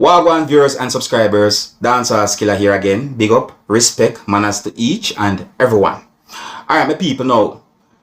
Wagwan viewers and subscribers, Dancehall Skilla here again. Big up, respect, manners to each and everyone. Alright, my people, now,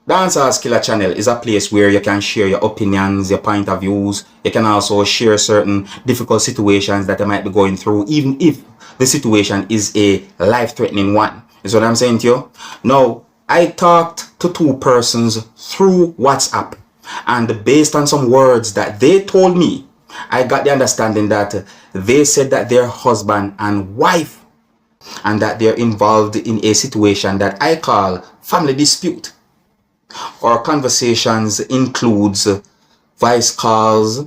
Dancehall Skilla channel is a place where you can share your opinions, your point of views. You can also share certain difficult situations that you might be going through, even if the situation is a life-threatening one. Is what I'm saying to you? Now, I talked to two persons through WhatsApp, and based on some words that they told me, I got the understanding that they said that their husband and wife and that they're involved in a situation that I call family dispute. Our conversations includes voice calls,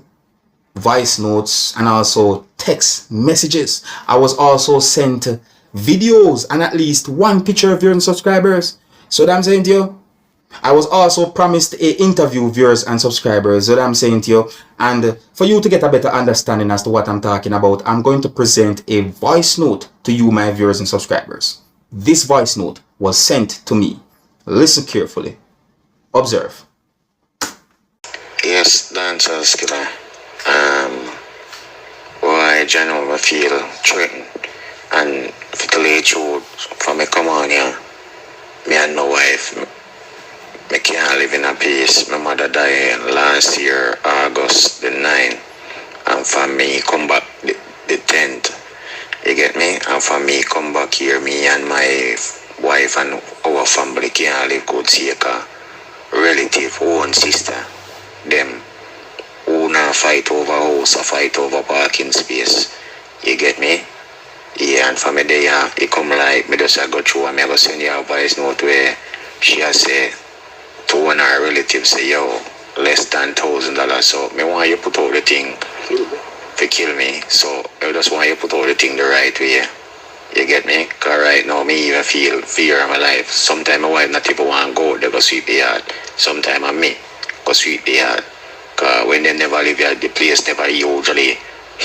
voice notes, and also text messages. I was also sent videos and at least one picture of your subscribers. So what I'm saying to you, I was also promised a interview, viewers and subscribers. What I'm saying to you, and for you to get a better understanding as to what I'm talking about, I'm going to present a voice note to you, my viewers and subscribers. This voice note was sent to me. Listen carefully. Observe. Yes, Dancehall Skilla. Why I feel threatened, and for the late road for me come on here, me and my wife. I can't live in a peace. My mother died last year, August the 9th. And for me, come back the 10th. You get me? And for me, come back here, me and my wife and our family can't live good. See a relative, own sister, them who now fight over house or fight over parking space. You get me? Yeah, and for me, it come like, me just go through and me go send you a voice note where she has said, to one of our relatives say, yo, less than $1,000. So me want you put out the thing to kill me. So I just want you put out the thing the right way. You get me? Cause right now me even feel fear in my life. Sometimes my wife not even want to go, they go sweep the yard. Sometimes I me go sweep the yard. Cause when they never live here, the place never usually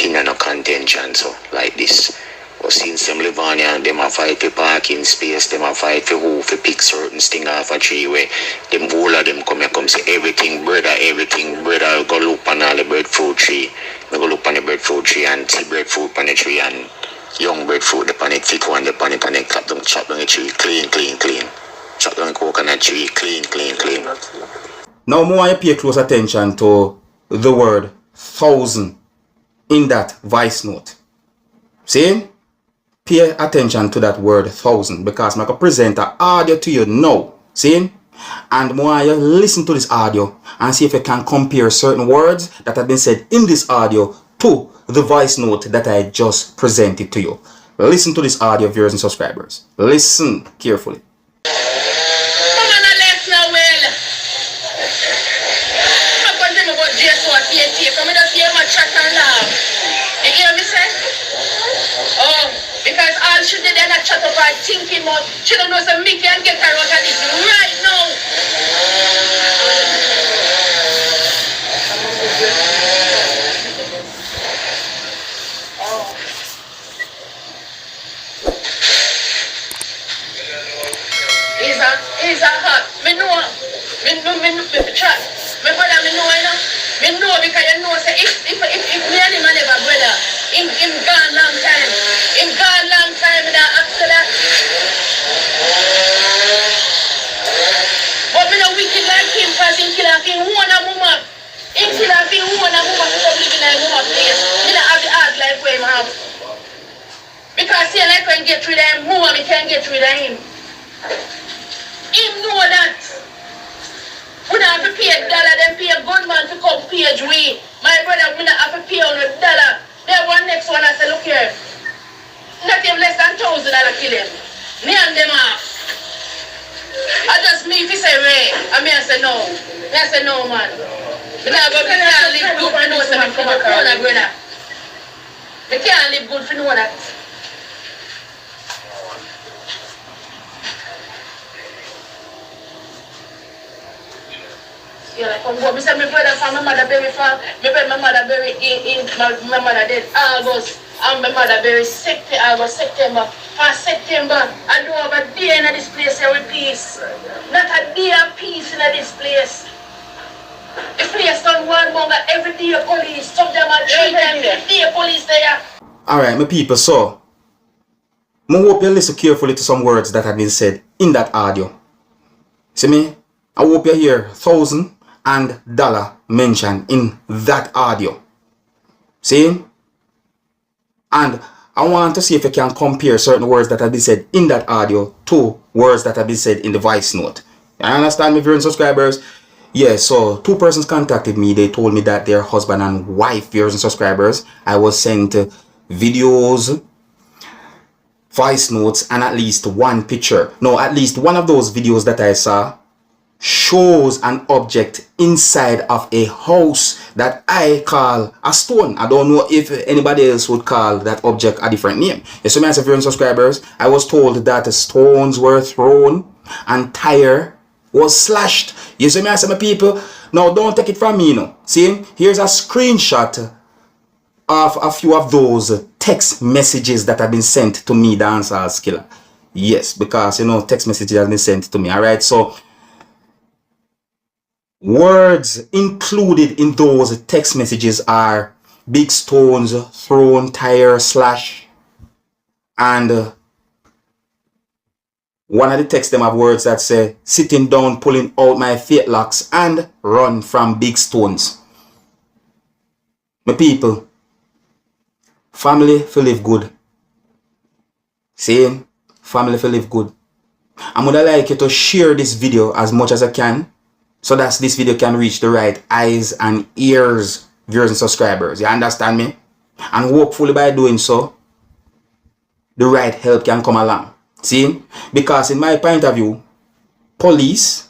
in no contention. So like this. But since them live on here, them a fight for parking space, them a fight for who, for pick certain thing off a tree where them all of them come here, come say everything brother, go look on all the breadfruit tree. Me go look on the breadfruit tree and see breadfruit on the tree and young breadfruit, the it fit one, the it and then chop down the tree, clean. Chop down the coconut tree, clean. Now, I want you to pay close attention to the word 1,000 in that voice note. See? Pay attention to that word 1,000 because I can present an audio to you now. See? And I want you to listen to this audio and see if you can compare certain words that have been said in this audio to the voice note that I just presented to you. Listen to this audio, viewers and subscribers. Listen carefully. Because all she did and chat up and thinking about, she don't know so me can get her out of this right now. Is a hot. Me chat. Me brother, me know, you know. Me know because you know, say if me and him never brother, him gone long time. Him gone long time in after that. But me no wicked like him because him kill off him one a woman. Him kill off him one a woman to come live in a woman place. Me not have the heart like where him have. Because see like when get rid of him, woman me can get rid of him. Him know that. We don't have to pay $1, then pay a gunman to come page we. My brother, we don't have to pay $100. Then one next one I say, look here. Not even less than $1,000 kill him. Me and them off. I just me if he say Ray. And me I say no. Me I say no man. Me not go to live good for no say me come a corona brother. Me can't live good for no that. Yeah, like come go. Me say my brother from my mother bury from. Me bury my mother bury in my mother dead August. And my mother bury August, September. And September, I do have a day in this place here with peace. Not a day of peace in this place. The place done one monger every day police. Some of them are 3 times a day police there. Alright, my people, so I hope you listen carefully to some words that have been said in that audio. See me? I hope you hear $1,000 mentioned in that audio. See? And I want to see if you can compare certain words that have been said in that audio to words that have been said in the voice note. You understand me, viewers and subscribers? Yeah, so 2 persons contacted me. They told me that their husband and wife, viewers and subscribers, I was sent videos, voice notes, and at least 1 picture. No, at least one of those videos that I saw shows an object inside of a house that I call a stone. I don't know if anybody else would call that object a different name. Yes, so my viewers and subscribers, I was told that stones were thrown and tire was slashed. You see me, I say, my people, now don't take it from me, you know. See, here's a screenshot of a few of those text messages that have been sent to me, Dancehall Skilla. Yes, because, you know, text messages have been sent to me. All right, so words included in those text messages are big stones thrown, tire slash, and one of the text them have words that say sitting down, pulling out my fate locks and run from big stones. My people, family for live good. Saying family for live good. I'm gonna like you to share this video as much as I can, so that this video can reach the right eyes and ears, viewers and subscribers. You understand me? And hopefully by doing so, the right help can come along. See? Because in my point of view, police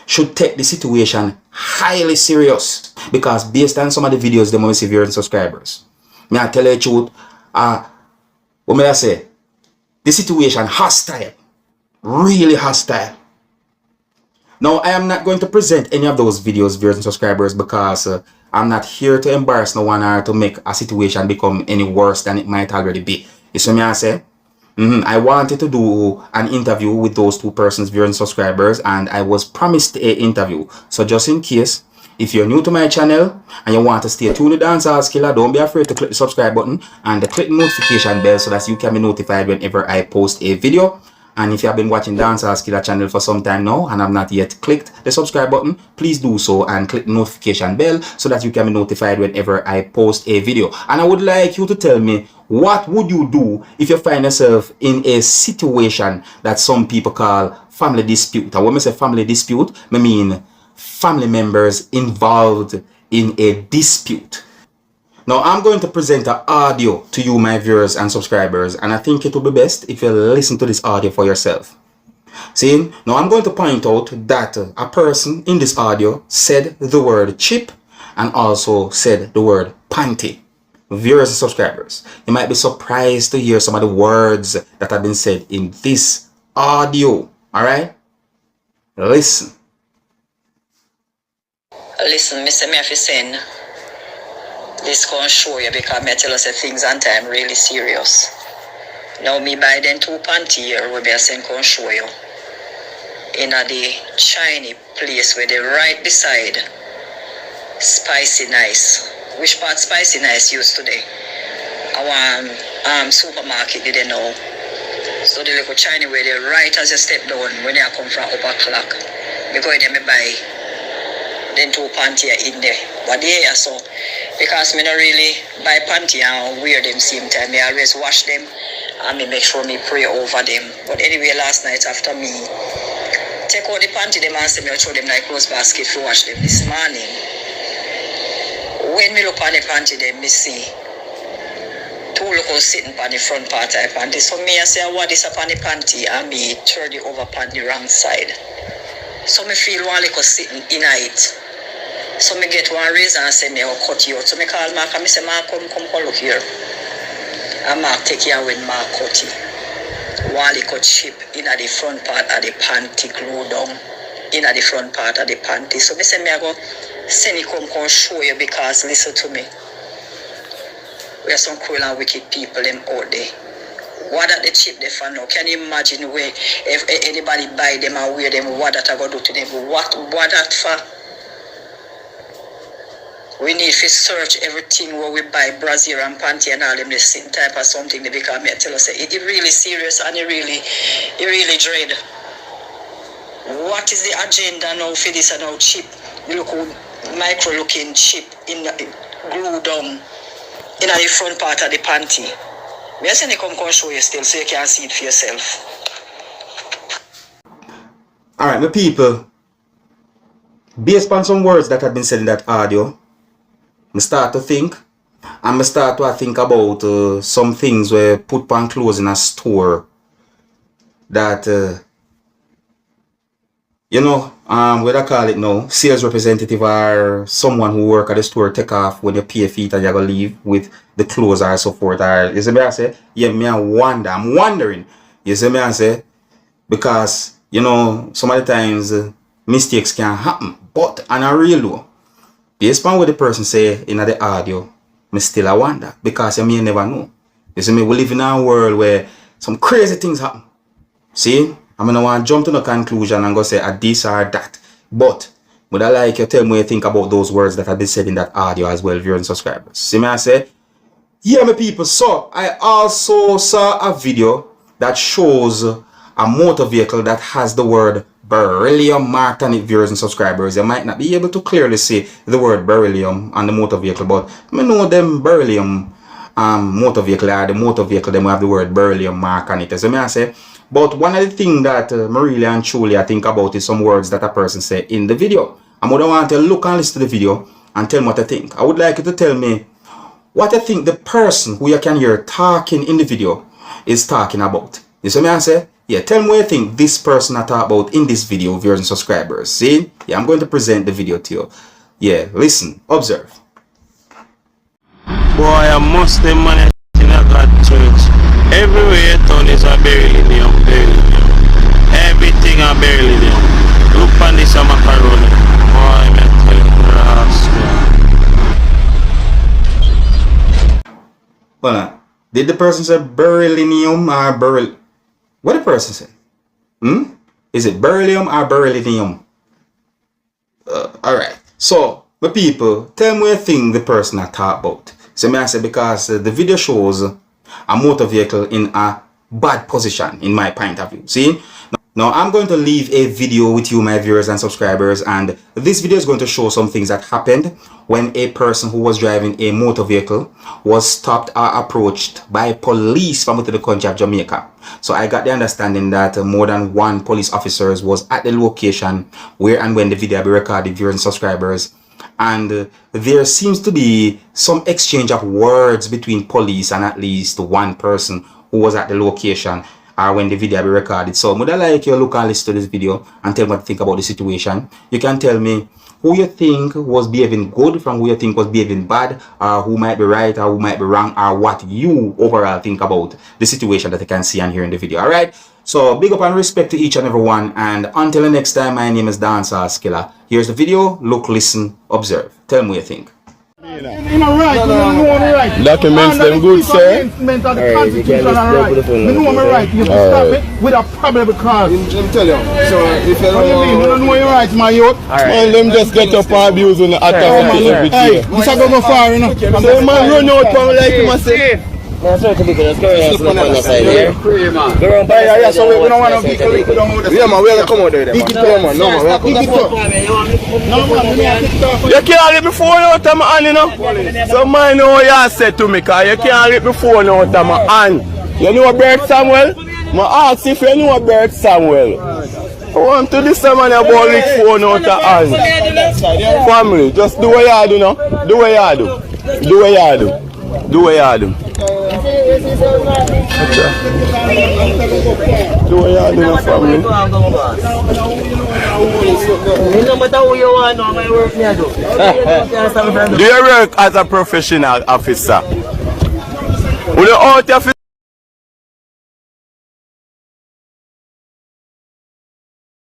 should take the situation highly serious. Because based on some of the videos they want to see, viewers and subscribers, me I tell you the truth, what may I say? The situation hostile. Really hostile. Now, I am not going to present any of those videos, viewers and subscribers, because I'm not here to embarrass no one or to make a situation become any worse than it might already be. You see me I say? I wanted to do an interview with those 2 persons, viewers and subscribers, and I was promised an interview. So just in case, if you're new to my channel and you want to stay tuned to Dancehall Skilla, don't be afraid to click the subscribe button and click the notification bell so that you can be notified whenever I post a video. And if you have been watching Dancehall Skilla channel for some time now and have not yet clicked the subscribe button, please do so and click the notification bell so that you can be notified whenever I post a video. And I would like you to tell me, what would you do if you find yourself in a situation that some people call family dispute? And when I say family dispute, I mean family members involved in a dispute. Now, I'm going to present an audio to you, my viewers and subscribers, and I think it will be best if you listen to this audio for yourself. See, now I'm going to point out that a person in this audio said the word chip and also said the word panty. Viewers and subscribers, you might be surprised to hear some of the words that have been said in this audio. Alright? Listen. Listen, Mr. Murphy saying this gonna show you because me tell us that things on time really serious. Now me buy them 2 panty here where me saying gonna show you. In a the shiny place where they right beside Spicy Nice. Which part Spicy Nice used today? I want supermarket did they know. So the little shiny where they right as you step down when you come from upper clock. Me go in there me buy then 2 panty in there. But they are so because me not really buy panty and wear them same time. Me always wash them and me make sure me pray over them. But anyway, last night after me take out the panty them and say me throw them like clothes basket to wash them this morning. When me look on the panty them, me see 2 locals sitting on the front part of the panty. So me I say what is up on the panty and me turn it over on the wrong side. So me feel one little sitting in it. So me get one reason and say me will cut you out. So me call Mark and me say Mark come look here. And Mark take you when Mark cut you. One little chip in the front part of the panty glue down. In the front part of the panty. So me say me I go send it come show you because listen to me. We are some cruel and wicked people them out there. What that the chip they for now? Can you imagine where if anybody buy them and wear them, what that I go do to them? What that for? We need to search everything where we buy brazier and panty and all them the same type of something because me tell us it really serious and it really dread. What is the agenda now for this and now chip? You look micro looking chip in the glue down in the front part of the panty. We are saying come show you still so you can see it for yourself. Alright, my people, based on some words that have been said in that audio, I start to think, and I start to think about some things where put on clothes in a store that, what I call it now, sales representative or someone who work at the store take off when you pay feet and you go leave with the clothes or so forth. Or, you see me I say? Yeah, I'm wondering. You see me I say? Because, some of the times mistakes can happen, but on a real low, based on what the person say in the audio, I still I wonder because you may never know. You see me, we live in a world where some crazy things happen. See, I mean, I want to jump to the conclusion and go say this or that. But would I like you tell me what you think about those words that have been said in that audio as well, viewers and subscribers. See me I say, yeah, my people. So I also saw a video that shows a motor vehicle that has the word beryllium marked on it, viewers and subscribers. You might not be able to clearly see the word beryllium on the motor vehicle, but I know them beryllium motor vehicle are the motor vehicle, them have the word beryllium mark on it. As I say, but one of the things that really and truly I think about is some words that a person say in the video. I would want to look and listen to the video and tell me what I think. I would like you to tell me what I think the person who you can hear talking in the video is talking about. You see me I say? Yeah, tell me what you think this person I talk about in this video, viewers and subscribers. See? Yeah, I'm going to present the video to you. Yeah, listen, observe. Boy, a Muslim man in a God church. Everywhere you turn is a beryllium. Everything a beryllium. Look on this a macaroni. Boy, I tell you, Hold on. Did the person say beryllium or beryl? What the person say? Is it beryllium or beryllium? Alright. So, my people, tell me what you think the person I talk about. So may I say, because the video shows a motor vehicle in a bad position in my point of view. See? Now I'm going to leave a video with you, my viewers and subscribers, and this video is going to show some things that happened when a person who was driving a motor vehicle was stopped or approached by police from within the country of Jamaica. So I got the understanding that more than one police officer was at the location where and when the video be recorded, viewers and subscribers. And there seems to be some exchange of words between police and at least one person who was at the location when the video be recorded. So would I like you to look and listen to this video and tell me what you think about the situation. You can tell me who you think was behaving good from who you think was behaving bad, or who might be right or who might be wrong, or what you overall think about the situation that you can see and hear in the video. Alright, so big up and respect to each and every one, and until the next time, my name is Dancehall Skilla. Here's the video. Look, listen, observe. Tell me what you think. Documents them good, sir. Alright, you can just right. You know my right. You can stop it with a problem because. Let tell you. So if you what do you mean? You don't know your rights, my youth. well, them just get up and abuse on the attack. Hey, this a go far, you know. So man run out from like him and say. That's right, because let's go on the side here. Go around by the side. So we don't want to be yeah, man, we have to come out there, man. Man. No, man, we have to come out. You can't leave me phone out of my hand, you know. So man know what you said to me, because you can't leave me phone out of my hand. You know Bert Samuel? I ask if you know Bert Samuel. I want to this man about leave phone out of hand. Family, just do what you do now. Do what you do. Do what you do. Do what you do. Do what you do, family. Do you work as a professional officer? Will you out your